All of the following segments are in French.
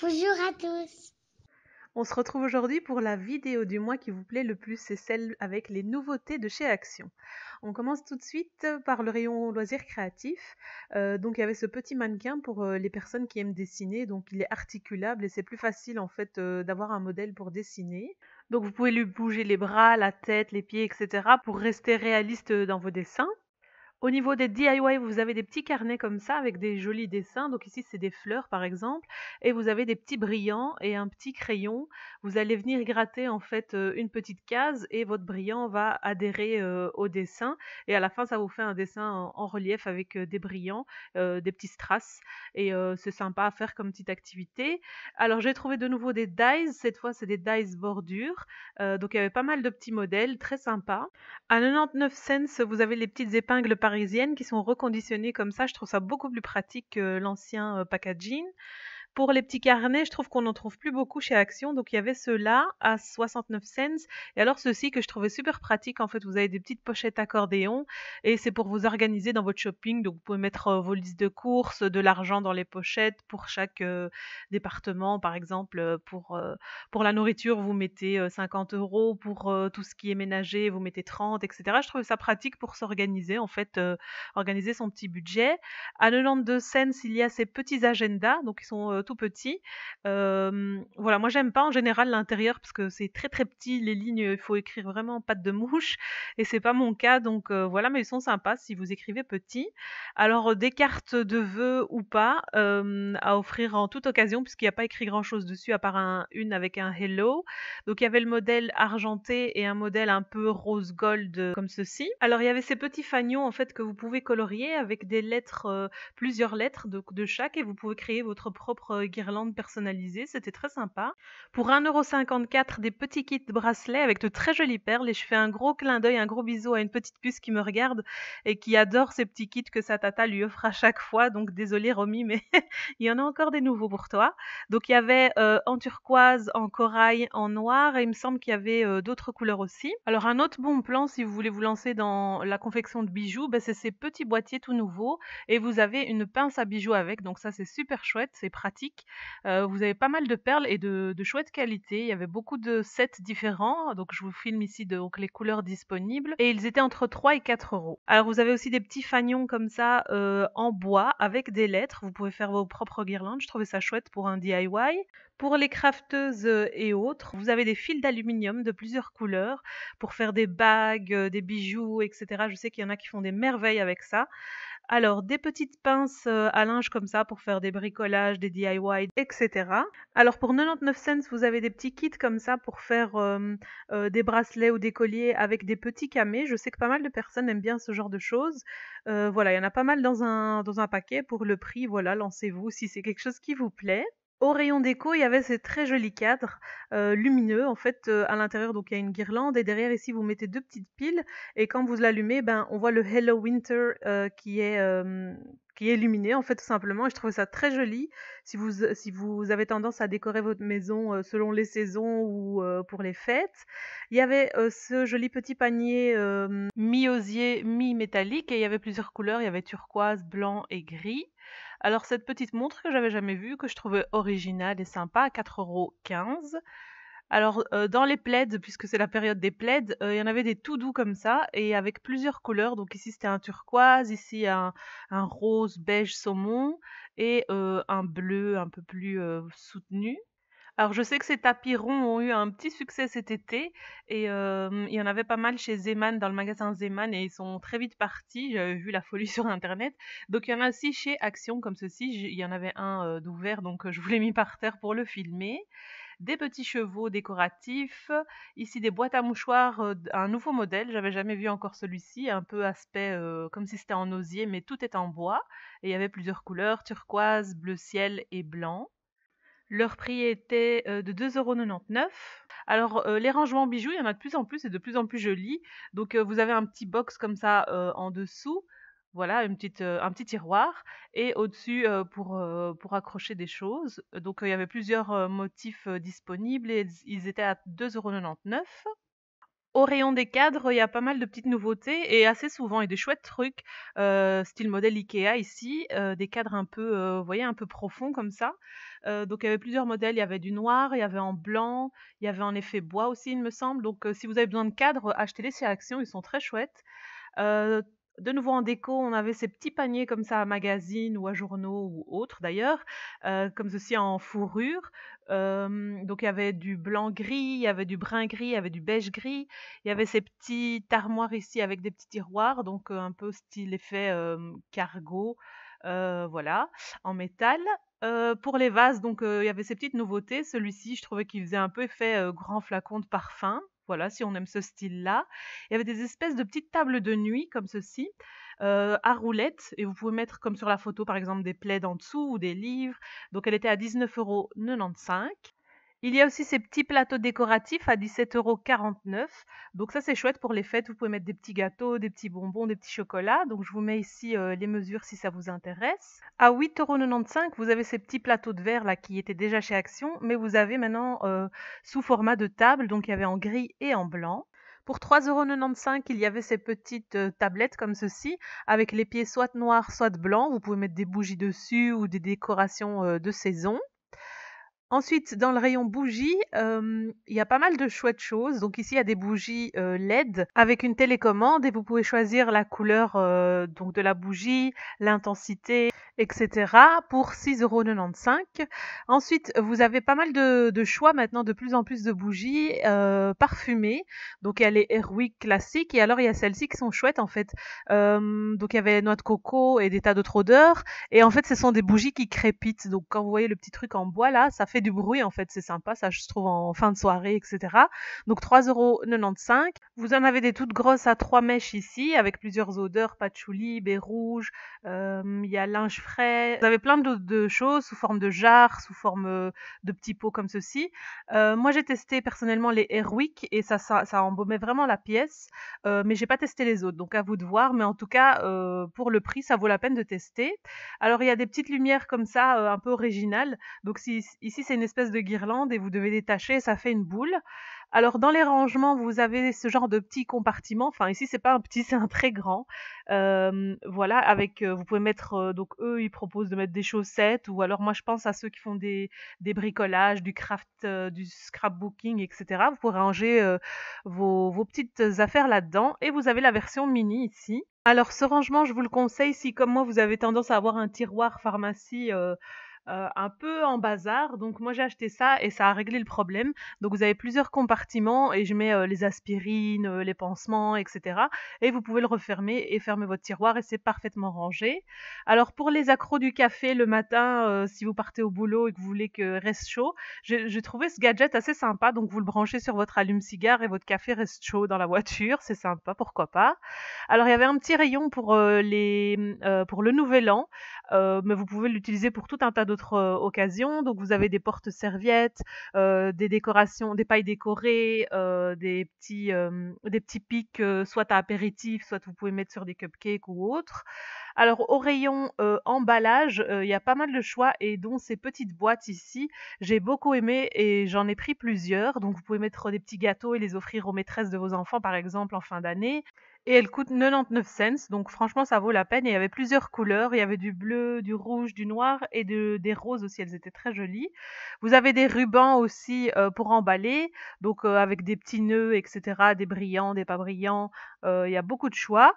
Bonjour à tous. On se retrouve aujourd'hui pour la vidéo du mois qui vous plaît le plus, c'est celle avec les nouveautés de chez Action. On commence tout de suite par le rayon loisirs créatifs. Donc il y avait ce petit mannequin pour les personnes qui aiment dessiner, donc il est articulable et c'est plus facile en fait d'avoir un modèle pour dessiner. Donc vous pouvez lui bouger les bras, la tête, les pieds, etc. pour rester réaliste dans vos dessins. Au niveau des DIY, vous avez des petits carnets comme ça avec des jolis dessins. Donc ici, c'est des fleurs par exemple. Et vous avez des petits brillants et un petit crayon. Vous allez venir gratter en fait une petite case et votre brillant va adhérer au dessin. Et à la fin, ça vous fait un dessin en relief avec des brillants, des petits strass. Et c'est sympa à faire comme petite activité. Alors j'ai trouvé de nouveau des dies. Cette fois, c'est des dies bordures. Donc il y avait pas mal de petits modèles, très sympas. À 99 cents, vous avez les petites épingles parisiennes qui sont reconditionnées comme ça. Je trouve ça beaucoup plus pratique que l'ancien packaging. Pour les petits carnets, je trouve qu'on n'en trouve plus beaucoup chez Action. Donc il y avait ceux-là à 69 cents. Et alors ceux-ci que je trouvais super pratique. En fait, vous avez des petites pochettes accordéon et c'est pour vous organiser dans votre shopping. Donc vous pouvez mettre vos listes de courses, de l'argent dans les pochettes pour chaque département. Par exemple, pour la nourriture, vous mettez 50 euros. Pour tout ce qui est ménager, vous mettez 30, etc. Je trouve ça pratique pour s'organiser, en fait, organiser son petit budget. À 92 cents, il y a ces petits agendas, donc ils sont tout petits. Voilà, moi j'aime pas en général l'intérieur parce que c'est très très petit, les lignes, il faut écrire vraiment patte de mouche et c'est pas mon cas, donc voilà, mais ils sont sympas si vous écrivez petit. Alors des cartes de vœux ou pas à offrir en toute occasion puisqu'il n'y a pas écrit grand chose dessus à part une avec un hello. Donc il y avait le modèle argenté et un modèle un peu rose gold comme ceci. Alors il y avait ces petits fanions en fait que vous pouvez colorier avec des lettres, plusieurs lettres de chaque et vous pouvez créer votre propre guirlande personnalisée. C'était très sympa. Pour 1,54 € des petits kits bracelets avec de très jolies perles et je fais un gros clin d'œil, un gros bisou à une petite puce qui me regarde et qui adore ces petits kits que sa tata lui offre à chaque fois. Donc désolée Romy, mais il y en a encore des nouveaux pour toi. Donc il y avait en turquoise, en corail, en noir et il me semble qu'il y avait d'autres couleurs aussi. Alors un autre bon plan si vous voulez vous lancer dans la confection de bijoux, c'est ces petits boîtiers tout nouveaux et vous avez une pince à bijoux avec, donc ça c'est super chouette, c'est pratique. Vous avez pas mal de perles et de chouette qualité. Il y avait beaucoup de sets différents, donc je vous filme ici donc les couleurs disponibles et ils étaient entre 3 et 4 euros. Alors vous avez aussi des petits fanions comme ça en bois avec des lettres. Vous pouvez faire vos propres guirlandes. Je trouvais ça chouette pour un DIY. Pour les crafteuses et autres, vous avez des fils d'aluminium de plusieurs couleurs pour faire des bagues, des bijoux, etc. Je sais qu'il y en a qui font des merveilles avec ça. Alors, des petites pinces à linge comme ça pour faire des bricolages, des DIY, etc. Alors, pour 99 cents, vous avez des petits kits comme ça pour faire des bracelets ou des colliers avec des petits camés. Je sais que pas mal de personnes aiment bien ce genre de choses. Voilà, il y en a pas mal dans un paquet. Pour le prix, voilà, lancez-vous si c'est quelque chose qui vous plaît. Au rayon déco, il y avait ces très jolis cadres lumineux. En fait, à l'intérieur, donc il y a une guirlande et derrière ici, vous mettez deux petites piles et quand vous l'allumez, on voit le Hello Winter qui est illuminé en fait tout simplement. Et je trouve ça très joli. Si vous avez tendance à décorer votre maison selon les saisons ou pour les fêtes, il y avait ce joli petit panier mi-osier, mi-métallique et il y avait plusieurs couleurs. Il y avait turquoise, blanc et gris. Alors cette petite montre que j'avais jamais vue, que je trouvais originale et sympa, à 4,15 €. Alors dans les plaids, puisque c'est la période des plaids, il y en avait des tout doux comme ça et avec plusieurs couleurs. Donc ici c'était un turquoise, ici un rose beige saumon et un bleu un peu plus soutenu. Alors je sais que ces tapis ronds ont eu un petit succès cet été et il y en avait pas mal chez Zeman, dans le magasin Zeman et ils sont très vite partis. J'avais vu la folie sur internet. Donc il y en a aussi chez Action comme ceci. Il y en avait un d'ouvert donc je vous l'ai mis par terre pour le filmer. Des petits chevaux décoratifs. Ici des boîtes à mouchoirs, un nouveau modèle. J'avais jamais vu encore celui-ci. Un peu aspect comme si c'était en osier mais tout est en bois. Et il y avait plusieurs couleurs, turquoise, bleu ciel et blanc. Leur prix était de 2,99 €. Alors, les rangements bijoux, il y en a de plus en plus et de plus en plus jolis. Donc, vous avez un petit box comme ça en dessous. Voilà, un petit tiroir. Et au-dessus, pour accrocher des choses. Donc, il y avait plusieurs motifs disponibles et ils étaient à 2,99 €. Au rayon des cadres, il y a pas mal de petites nouveautés et assez souvent et des chouettes trucs, style modèle IKEA ici, des cadres un peu, vous voyez, un peu profonds comme ça. Donc il y avait plusieurs modèles, il y avait du noir, il y avait en blanc, il y avait en effet bois aussi, il me semble. Donc si vous avez besoin de cadres, achetez-les chez Action, ils sont très chouettes. Heu, de nouveau en déco, on avait ces petits paniers comme ça à magazines ou à journaux ou autres d'ailleurs, comme ceci en fourrure. Donc il y avait du blanc gris, il y avait du brun gris, il y avait du beige gris. Il y avait ces petites armoires ici avec des petits tiroirs, donc un peu style effet, cargo, voilà, en métal. Pour les vases, donc il y avait ces petites nouveautés. Celui-ci, je trouvais qu'il faisait un peu effet, grand flacon de parfum. Voilà, si on aime ce style-là. Il y avait des espèces de petites tables de nuit comme ceci, à roulettes et vous pouvez mettre comme sur la photo par exemple des plaids en dessous ou des livres. Donc elle était à 19,95 €. Il y a aussi ces petits plateaux décoratifs à 17,49 €. Donc ça c'est chouette pour les fêtes, vous pouvez mettre des petits gâteaux, des petits bonbons, des petits chocolats. Donc je vous mets ici les mesures si ça vous intéresse. À 8,95 €, vous avez ces petits plateaux de verre là qui étaient déjà chez Action, mais vous avez maintenant sous format de table, donc il y avait en gris et en blanc. Pour 3,95 €, il y avait ces petites tablettes comme ceci, avec les pieds soit noirs, soit blancs. Vous pouvez mettre des bougies dessus ou des décorations de saison. Ensuite, dans le rayon bougies, il y a pas mal de chouettes choses. Donc ici, il y a des bougies LED avec une télécommande et vous pouvez choisir la couleur donc de la bougie, l'intensité, etc. pour 6,95 €. Ensuite, vous avez pas mal de choix maintenant, de plus en plus de bougies parfumées. Donc il y a les Airwick classiques et alors il y a celles-ci qui sont chouettes en fait. Donc il y avait noix de coco et des tas d'autres odeurs. Et en fait, ce sont des bougies qui crépitent. Donc quand vous voyez le petit truc en bois là, ça fait du bruit en fait, c'est sympa, ça je trouve en fin de soirée, etc. Donc 3,95 €. Vous en avez des toutes grosses à 3 mèches ici, avec plusieurs odeurs, patchouli, baie rouge, il y a linge frais. Vous avez plein de choses sous forme de jarres, sous forme de petits pots comme ceci. Moi j'ai testé personnellement les Airwick et ça embaumait vraiment la pièce, mais j'ai pas testé les autres, donc à vous de voir. Mais en tout cas, pour le prix, ça vaut la peine de tester. Alors il y a des petites lumières comme ça, un peu originales. Donc si ici c'est une espèce de guirlande et vous devez détacher, ça fait une boule. Alors dans les rangements, vous avez ce genre de petits compartiments. Enfin ici c'est pas un petit, c'est un très grand. Voilà, avec vous pouvez mettre donc eux ils proposent de mettre des chaussettes ou alors moi je pense à ceux qui font des bricolages, du craft, du scrapbooking, etc. Vous pourrez ranger vos petites affaires là-dedans et vous avez la version mini ici. Alors ce rangement, je vous le conseille si comme moi vous avez tendance à avoir un tiroir pharmacie, un peu en bazar. Donc moi j'ai acheté ça et ça a réglé le problème. Donc vous avez plusieurs compartiments et je mets, les aspirines, les pansements et cetera et vous pouvez le refermer et fermer votre tiroir et c'est parfaitement rangé. Alors pour les accros du café le matin, si vous partez au boulot et que vous voulez que reste chaud, j'ai trouvé ce gadget assez sympa. Donc vous le branchez sur votre allume-cigare et votre café reste chaud dans la voiture, c'est sympa, pourquoi pas. Alors il y avait un petit rayon pour, pour le nouvel an, mais vous pouvez l'utiliser pour tout un tas d'autres, occasions. Donc vous avez des porte-serviettes, des décorations, des pailles décorées, des petits pics, soit à apéritif, soit vous pouvez mettre sur des cupcakes ou autres. Alors au rayon, emballage, il y a pas mal de choix et dont ces petites boîtes ici, j'ai beaucoup aimé et j'en ai pris plusieurs. Donc vous pouvez mettre des petits gâteaux et les offrir aux maîtresses de vos enfants, par exemple, en fin d'année et elles coûtent 99 cents, donc franchement ça vaut la peine et il y avait plusieurs couleurs, il y avait du bleu, du rouge, du noir et des roses aussi, elles étaient très jolies. Vous avez des rubans aussi, pour emballer, donc avec des petits nœuds et cetera, des brillants, des pas brillants, il y a beaucoup de choix.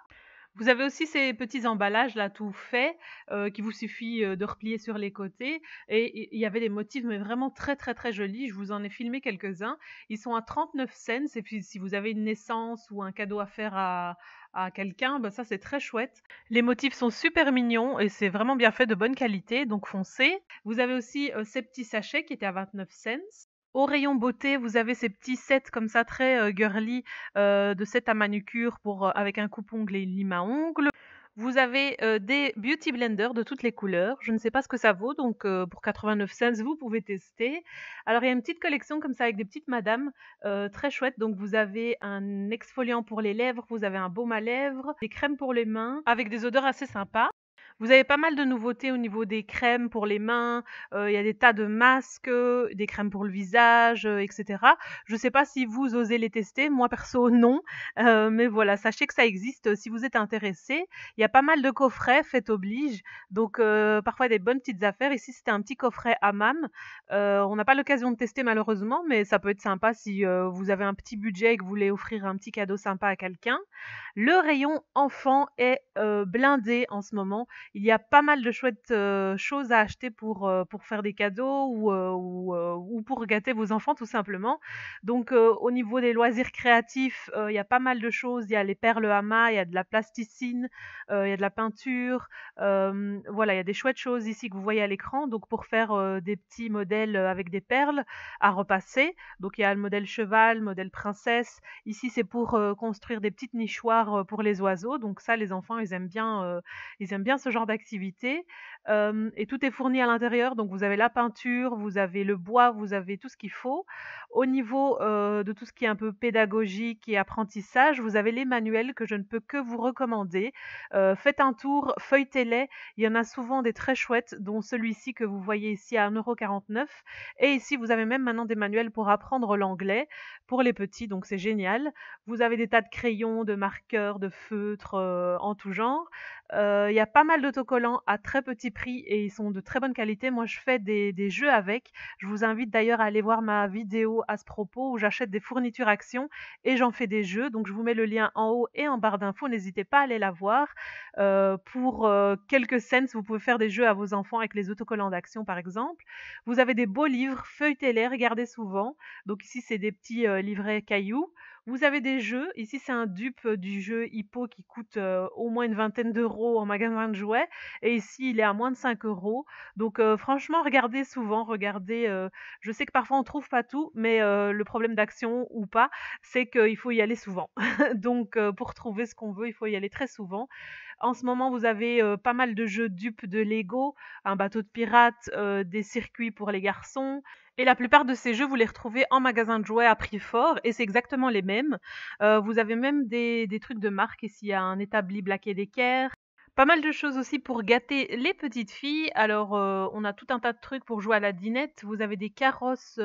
Vous avez aussi ces petits emballages là tout faits, qu'il vous suffit, de replier sur les côtés et il y avait des motifs mais vraiment très, très, très jolis. Je vous en ai filmé quelques-uns. Ils sont à 39 cents et puis si vous avez une naissance ou un cadeau à faire à quelqu'un, bah, ça c'est très chouette. Les motifs sont super mignons et c'est vraiment bien fait, de bonne qualité, donc foncez. Vous avez aussi, ces petits sachets qui étaient à 29 cents. Au rayon beauté, vous avez ces petits sets comme ça très, girly, de sets à manucure pour, avec un coupe-ongles et une lime à ongles. Vous avez, des beauty blenders de toutes les couleurs. Je ne sais pas ce que ça vaut, donc pour 89 cents, vous pouvez tester. Alors il y a une petite collection comme ça avec des petites madames, très chouettes. Donc vous avez un exfoliant pour les lèvres, vous avez un baume à lèvres, des crèmes pour les mains avec des odeurs assez sympas. Vous avez pas mal de nouveautés au niveau des crèmes pour les mains, il y a des tas de masques, des crèmes pour le visage, et cetera. Je sais pas si vous osez les tester, moi perso non, mais voilà, sachez que ça existe, si vous êtes intéressés. Il y a pas mal de coffrets, fait oblige, donc parfois des bonnes petites affaires. Ici, c'était un petit coffret hammam, on n'a pas l'occasion de tester malheureusement, mais ça peut être sympa si, vous avez un petit budget et que vous voulez offrir un petit cadeau sympa à quelqu'un. Le rayon enfant est, blindé en ce moment. Il y a pas mal de chouettes, choses à acheter pour faire des cadeaux ou pour gâter vos enfants tout simplement. Donc au niveau des loisirs créatifs, il y a pas mal de choses. Il y a les perles Hama, il y a de la plasticine, il y a de la peinture, voilà, il y a des chouettes choses ici que vous voyez à l'écran. Donc pour faire, des petits modèles, avec des perles à repasser. Donc il y a le modèle cheval, le modèle princesse. Ici, c'est pour, construire des petites nichoirs, pour les oiseaux. Donc ça, les enfants, ils aiment bien ce genre d'activité, et tout est fourni à l'intérieur, donc vous avez la peinture, vous avez le bois, vous avez tout ce qu'il faut. Au niveau, de tout ce qui est un peu pédagogique et apprentissage, vous avez les manuels que je ne peux que vous recommander. Faites un tour, feuilletez-les, il y en a souvent des très chouettes, dont celui-ci que vous voyez ici à 1,49 € et ici vous avez même maintenant des manuels pour apprendre l'anglais, pour les petits, donc c'est génial. Vous avez des tas de crayons, de marqueurs, de feutres, en tout genre. Il y a pas mal d'autocollants à très petit prix et ils sont de très bonne qualité. Moi, je fais des jeux avec. Je vous invite d'ailleurs à aller voir ma vidéo à ce propos où j'achète des fournitures Action et j'en fais des jeux. Donc je vous mets le lien en haut et en barre d'infos. N'hésitez pas à aller la voir. Pour, quelques cents, vous pouvez faire des jeux à vos enfants avec les autocollants d'Action, par exemple. Vous avez des beaux livres, feuilletez-les, regardez souvent. Donc ici, c'est des petits, livrets cailloux. Vous avez des jeux. Ici, c'est un dupe, du jeu Hippo qui coûte, au moins une vingtaine d'euros en magasin de jouets et ici, il est à moins de 5 €. Donc franchement, regardez souvent, regardez, je sais que parfois on trouve pas tout, mais le problème d'Action ou pas, c'est qu'il faut y aller souvent. Donc pour trouver ce qu'on veut, il faut y aller très souvent. En ce moment, vous avez, pas mal de jeux dupes de Lego, un bateau de pirate, des circuits pour les garçons et la plupart de ces jeux, vous les retrouvez en magasin de jouets à prix fort et c'est exactement les mêmes. Vous avez même des trucs de marque ici, il y a un établi Black& Decker. Pas mal de choses aussi pour gâter les petites filles. Alors, on a tout un tas de trucs pour jouer à la dinette. Vous avez des carrosses,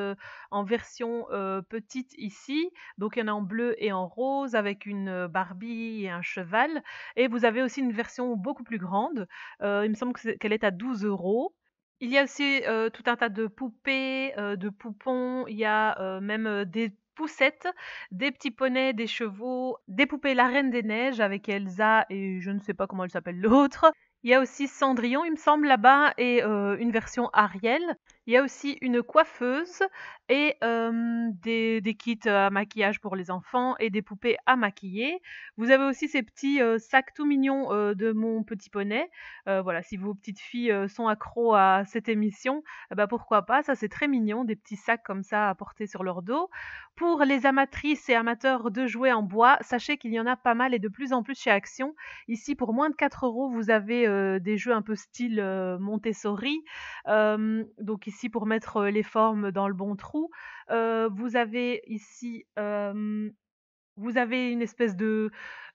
en version, petite ici. Donc il y en a en bleu et en rose avec une, Barbie et un cheval et vous avez aussi une version beaucoup plus grande. Il me semble qu'elle est à 12 €. Il y a aussi, tout un tas de poupées, de poupons. Il y a, même, des poussettes, des petits poneys, des chevaux, des poupées La Reine des Neiges avec Elsa et je ne sais pas comment elle s'appelle l'autre. Il y a aussi Cendrillon, il me semble, là-bas et une version Ariel. Il y a aussi une coiffeuse et des kits à maquillage pour les enfants et des poupées à maquiller. Vous avez aussi ces petits, sacs tout mignons, de Mon Petit Poney. Voilà, si vos petites filles, sont accros à cette émission, bah, pourquoi pas, ça c'est très mignon, des petits sacs comme ça à porter sur leur dos. Pour les amatrices et amateurs de jouets en bois, sachez qu'il y en a pas mal et de plus en plus chez Action. Ici, pour moins de 4 €, vous avez, des jeux un peu style, Montessori. Donc ici pour mettre, les formes dans le bon trou. Vous avez ici, vous avez une espèce de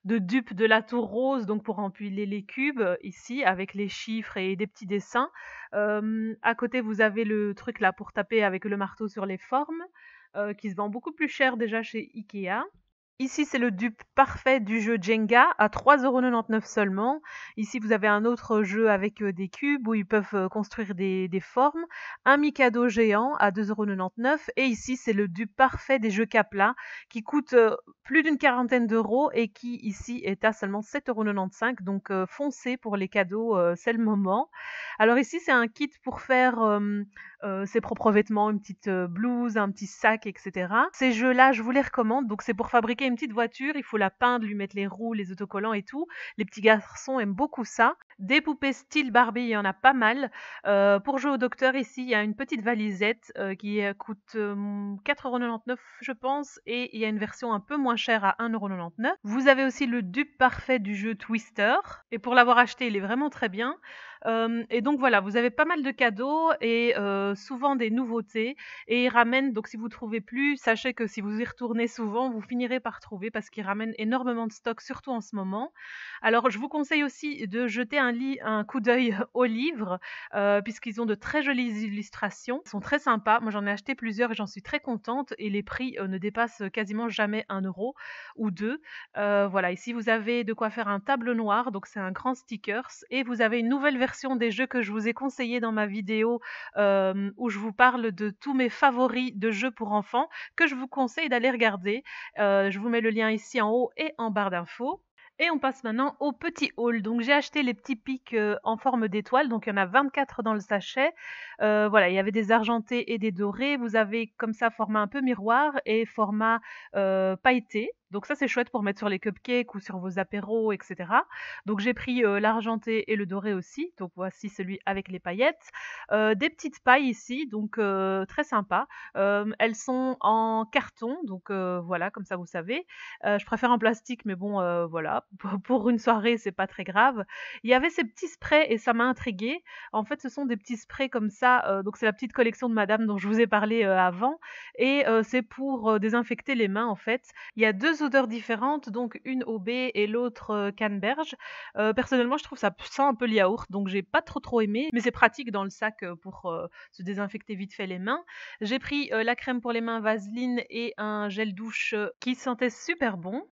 dupe de la tour rose, donc pour empiler les cubes, ici avec les chiffres et des petits dessins. À côté, vous avez le truc là pour taper avec le marteau sur les formes, qui se vend beaucoup plus cher déjà chez IKEA. Ici, c'est le dupe parfait du jeu Jenga à 3,99 € seulement. Ici, vous avez un autre jeu avec, des cubes où ils peuvent, construire des formes, un Mikado géant à 2,99 € et ici, c'est le dupe parfait des jeux Kapla qui coûte, plus d'une quarantaine d'euros et qui ici est à seulement 7,95 € donc foncez pour les cadeaux, c'est le moment. Alors ici, c'est un kit pour faire, ses propres vêtements, une petite, blouse, un petit sac et cetera. Ces jeux-là, je vous les recommande, donc c'est pour fabriquer une petite voiture, il faut la peindre, lui mettre les roues, les autocollants et tout. Les petits garçons aiment beaucoup ça. Des poupées style Barbie, il y en a pas mal. Pour jouer au docteur ici, il y a une petite valisette, qui, coûte, 4,99 € je pense et il y a une version un peu moins chère à 1,99 €. Vous avez aussi le dupe parfait du jeu Twister et pour l'avoir acheté, il est vraiment très bien. Et donc voilà, vous avez pas mal de cadeaux et souvent des nouveautés et ils ramènent donc si vous trouvez plus, sachez que si vous y retournez souvent, vous finirez par trouver parce qu'ils ramènent énormément de stock, surtout en ce moment. Alors je vous conseille aussi de jeter un un coup d'œil aux livres, puisqu'ils ont de très jolies illustrations. Ils sont très sympas. Moi, j'en ai acheté plusieurs et j'en suis très contente et les prix, ne dépassent quasiment jamais 1 € ou 2. Voilà, ici vous avez de quoi faire un tableau noir, donc c'est un grand stickers et vous avez une nouvelle version des jeux que je vous ai conseillé dans ma vidéo, où je vous parle de tous mes favoris de jeux pour enfants que je vous conseille d'aller regarder. Je vous mets le lien ici en haut et en barre d'infos. Et on passe maintenant au petit haul. Donc j'ai acheté les petits pics en forme d'étoile, donc il y en a 24 dans le sachet. Voilà, il y avait des argentés et des dorés. Vous avez comme ça format un peu miroir et format pailleté. Donc ça c'est chouette pour mettre sur les cupcakes ou sur vos apéros, etc. Donc j'ai pris l'argenté et le doré aussi. Donc voici celui avec les paillettes. Des petites pailles ici, donc très sympa. Elles sont en carton, donc voilà, comme ça vous savez. Je préfère en plastique, mais bon, voilà, pour une soirée, c'est pas très grave. Il y avait ces petits sprays et ça m'a intriguée. En fait, ce sont des petits sprays comme ça, donc c'est la petite collection de madame dont je vous ai parlé, avant et c'est pour, désinfecter les mains, en fait. Il y a 2 odeurs différentes, donc une au baie et l'autre, canneberge. Personnellement, je trouve ça sent un peu le yaourt, donc j'ai pas trop aimé, mais c'est pratique dans le sac, pour, se désinfecter vite fait les mains. J'ai pris, la crème pour les mains Vaseline et un gel douche, qui sentait super bon.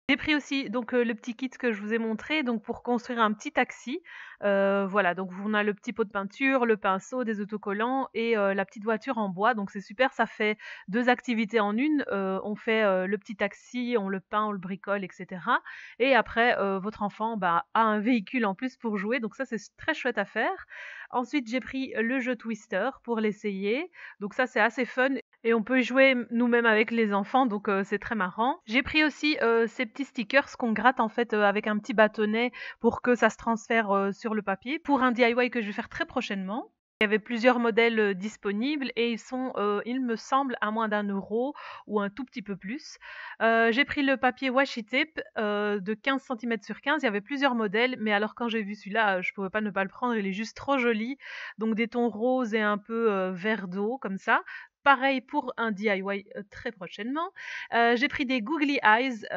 J'ai pris aussi donc le petit kit que je vous ai montré, donc pour construire un petit taxi. Voilà, donc on a le petit pot de peinture, le pinceau, des autocollants et la petite voiture en bois, donc c'est super, ça fait 2 activités en une. On fait, le petit taxi, on le peint, on le bricole et cetera et après, votre enfant, bah, a un véhicule en plus pour jouer, donc ça c'est très chouette à faire. Ensuite, j'ai pris le jeu Twister pour l'essayer, donc ça c'est assez fun et on peut y jouer nous-mêmes avec les enfants, donc c'est très marrant. J'ai pris aussi ces petits stickers qu'on gratte en fait avec un petit bâtonnet pour que ça se transfère sur le papier, pour un DIY que je vais faire très prochainement. Il y avait plusieurs modèles disponibles et ils sont, il me semble, à moins d'1 € ou un tout petit peu plus. J'ai pris le papier washi tape de 15 cm sur 15. Il y avait plusieurs modèles, mais alors quand j'ai vu celui-là, je pouvais pas ne pas le prendre. Il est juste trop joli. Donc des tons roses et un peu vert d'eau comme ça. Pareil pour un DIY très prochainement. J'ai pris des googly eyes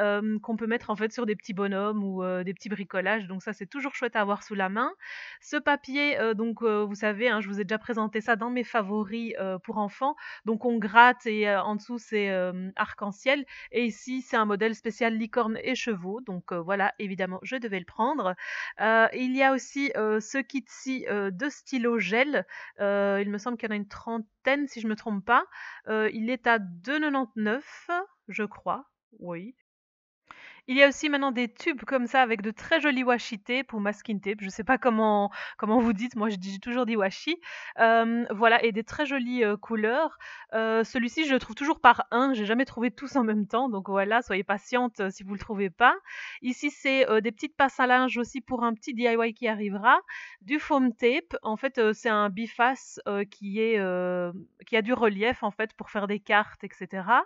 qu'on peut mettre en fait sur des petits bonhommes ou des petits bricolages. Donc ça c'est toujours chouette à avoir sous la main. Ce papier, donc vous savez, hein, je vous ai déjà présenté ça dans mes favoris pour enfants. Donc on gratte et en dessous c'est arc-en-ciel. Et ici c'est un modèle spécial licorne et chevaux. Donc voilà, évidemment je devais le prendre. Il y a aussi ce kit-ci de stylo gel. Il me semble qu'il y en a une trentaine si je me trompe pas. Il est à 2,99 €, je crois. Oui. Il y a aussi maintenant des tubes comme ça avec de très jolis washi tape ou masking tape, je sais pas comment vous dites, moi j'ai toujours dit washi. Voilà et des très jolies, couleurs. Celui-ci je le trouve toujours par un, j'ai jamais trouvé tous en même temps, donc voilà, soyez patiente, si vous le trouvez pas. Ici c'est, des petites passes à linge aussi pour un petit DIY qui arrivera. Du foam tape, en fait, c'est un biface, qui a du relief en fait pour faire des cartes et cetera.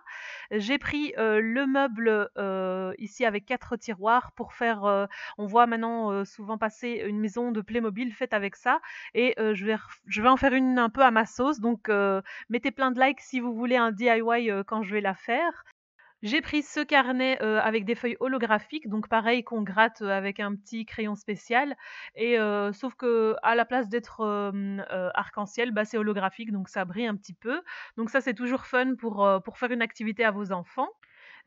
J'ai pris, le meuble, ici avec 4 tiroirs pour faire, on voit maintenant, souvent passer une maison de Playmobil faite avec ça et je vais en faire une un peu à ma sauce donc mettez plein de likes si vous voulez un DIY, quand je vais la faire. J'ai pris ce carnet, avec des feuilles holographiques, donc pareil qu'on gratte, avec un petit crayon spécial et sauf qu'à la place d'être, arc-en-ciel, bah, c'est holographique donc ça brille un petit peu. Donc ça c'est toujours fun pour faire une activité à vos enfants.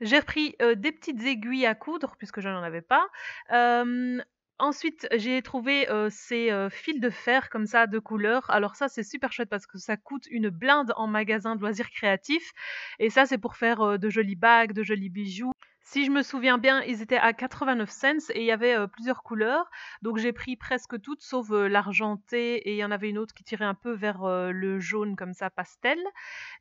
J'ai pris, des petites aiguilles à coudre puisque je n'en avais pas. Hem, Ensuite j'ai trouvé, ces, fils de fer comme ça de couleur. Alors ça c'est super chouette parce que ça coûte une blinde en magasin de loisirs créatifs et ça c'est pour faire, de jolies bagues, de jolis bijoux. Si je me souviens bien, ils étaient à 89 cents et il y avait, plusieurs couleurs. Donc j'ai pris presque toutes sauf, l'argenté et il y en avait une autre qui tirait un peu vers, le jaune comme ça pastel.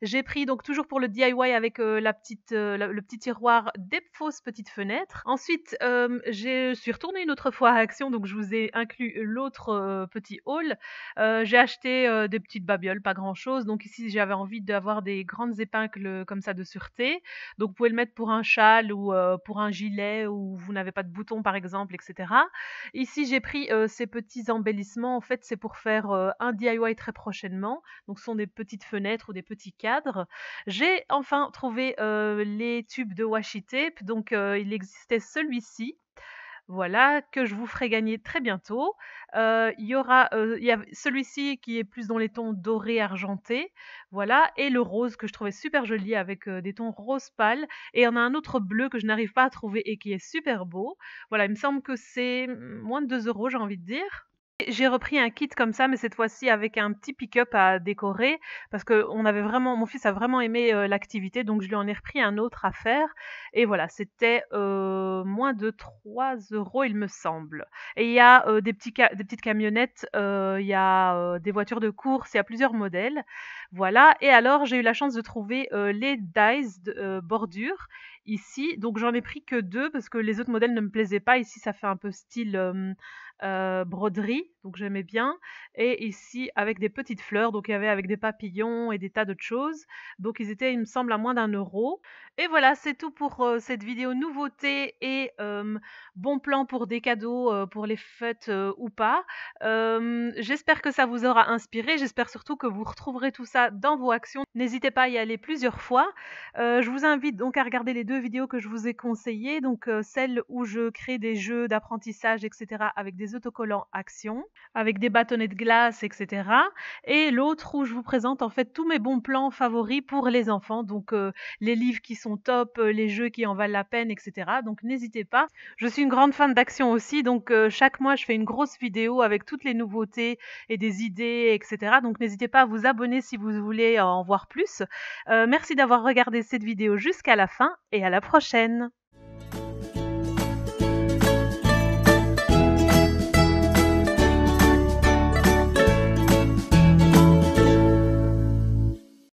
J'ai pris donc toujours pour le DIY avec, la petite, le petit tiroir, des fausses petites fenêtres. Ensuite, je suis retournée une autre fois à Action, donc je vous ai inclus l'autre, petit haul. J'ai acheté, des petites babioles, pas grand-chose. Donc ici, j'avais envie d'avoir des grandes épingles, comme ça de sûreté. Donc vous pouvez le mettre pour un châle ou, pour un gilet où vous n'avez pas de boutons par exemple et cetera. Ici, j'ai pris, ces petits embellissements. En fait, c'est pour faire, un DIY très prochainement. Donc ce sont des petites fenêtres ou des petits cadres. J'ai enfin trouvé, les tubes de washi tape, donc il existait celui-ci. voilà, que je vous ferai gagner très bientôt. Il y a celui-ci qui est plus dans les tons dorés argentés, voilà, et le rose que je trouvais super joli avec des tons rose pâle. Et il y en a un autre bleu que je n'arrive pas à trouver et qui est super beau. Voilà, il me semble que c'est moins de 2 euros, j'ai envie de dire. J'ai repris un kit comme ça, mais cette fois-ci avec un petit pick-up à décorer, parce que mon fils a vraiment aimé l'activité, donc je lui en ai repris un autre à faire. Et voilà, c'était moins de 3 euros, il me semble. Et il y a des petites camionnettes, il y a des voitures de course, il y a plusieurs modèles. Voilà. Et alors, j'ai eu la chance de trouver les dies de bordure ici. Donc j'en ai pris que deux parce que les autres modèles ne me plaisaient pas. Ici, ça fait un peu style broderie, donc j'aimais bien. Et ici, avec des petites fleurs, donc il y avait avec des papillons et des tas d'autres choses. Donc ils étaient, il me semble, à moins d'1 euro. Et voilà, c'est tout pour cette vidéo nouveauté et bon plan pour des cadeaux pour les fêtes ou pas. J'espère que ça vous aura inspiré. J'espère surtout que vous retrouverez tout ça dans vos actions. N'hésitez pas à y aller plusieurs fois. Je vous invite donc à regarder les 2 vidéos que je vous ai conseillées, donc celle où je crée des jeux d'apprentissage, etc., avec des autocollants Action, avec des bâtonnets de glace, etc., et l'autre où je vous présente en fait tous mes bons plans favoris pour les enfants, donc les livres qui sont top, les jeux qui en valent la peine, etc. Donc n'hésitez pas. Je suis une grande fan d'Action aussi, donc chaque mois je fais une grosse vidéo avec toutes les nouveautés et des idées, etc. Donc n'hésitez pas à vous abonner si vous voulez en voir plus. Merci d'avoir regardé cette vidéo jusqu'à la fin et à la prochaine.